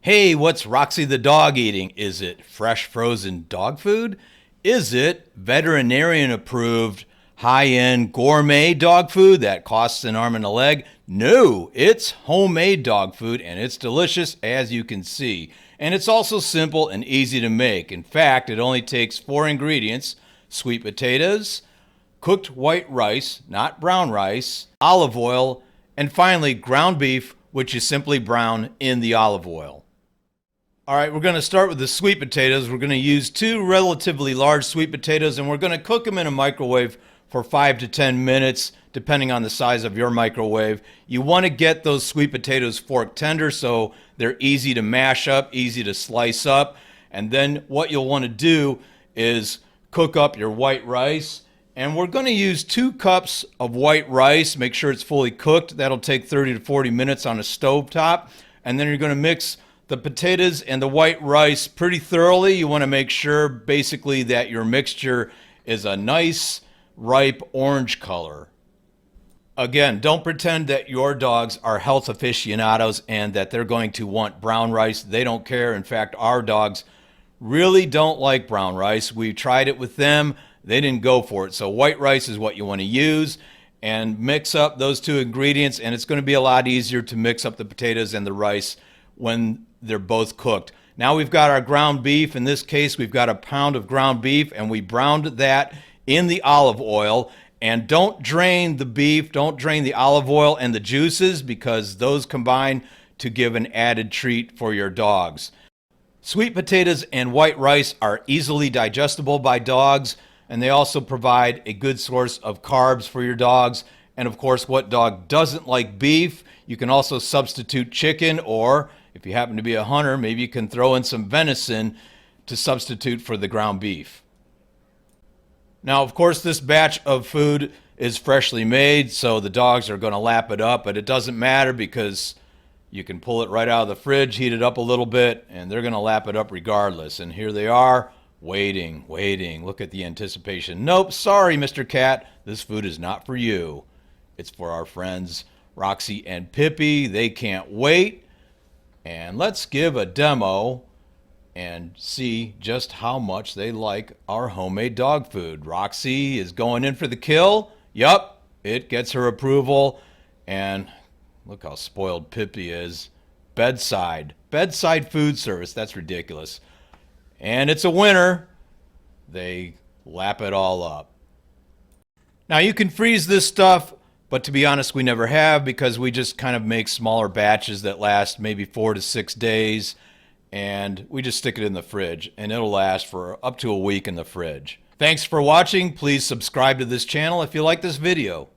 Hey, what's Roxy the dog eating? Is it fresh frozen dog food? Is it veterinarian approved high-end gourmet dog food that costs an arm and a leg? No, it's homemade dog food and it's delicious as you can see. And it's also simple and easy to make. In fact, it only takes 4 ingredients: sweet potatoes, cooked white rice, not brown rice, olive oil, and finally ground beef, which is simply brown in the olive oil. All right, we're going to start with the sweet potatoes. We're going to use 2 relatively large sweet potatoes, and we're going to cook them in a microwave for 5 to 10 minutes, depending on the size of your microwave. You want to get those sweet potatoes fork tender so they're easy to mash up, easy to slice up. And then what you'll want to do is cook up your white rice. And we're going to use 2 cups of white rice. Make sure it's fully cooked. That'll take 30 to 40 minutes on a stovetop. And then you're going to mix the potatoes and the white rice pretty thoroughly. You want to make sure basically that your mixture is a nice ripe orange color. Again, don't pretend that your dogs are health aficionados and that they're going to want brown rice. They don't care. In fact, our dogs really don't like brown rice. We tried it with them. They didn't go for it. So white rice is what you want to use, and mix up those 2 ingredients, and it's going to be a lot easier to mix up the potatoes and the rice when they're both cooked. Now we've got our ground beef. In this case, we've got a pound of ground beef, and we browned that in the olive oil. And don't drain the beef, don't drain the olive oil and the juices, because those combine to give an added treat for your dogs. Sweet potatoes and white rice are easily digestible by dogs, and they also provide a good source of carbs for your dogs. And of course, what dog doesn't like beef? You can also substitute chicken, or if you happen to be a hunter, maybe you can throw in some venison to substitute for the ground beef. Now, of course, this batch of food is freshly made, so the dogs are going to lap it up, but it doesn't matter because you can pull it right out of the fridge, heat it up a little bit, and they're going to lap it up regardless. And here they are, waiting. Look at the anticipation. Nope, sorry, Mr. Cat, this food is not for you. It's for our friends Roxy and Pippi. They can't wait. And let's give a demo and see just how much they like our homemade dog food. Roxy is going in for the kill. Yup, it gets her approval. And look how spoiled Pippi is. Bedside food service. That's ridiculous. And it's a winner. They lap it all up. Now you can freeze this stuff, but to be honest, we never have, because we just kind of make smaller batches that last maybe 4 to 6 days. And we just stick it in the fridge, and it'll last for up to a week in the fridge. Thanks for watching. Please subscribe to this channel if you like this video.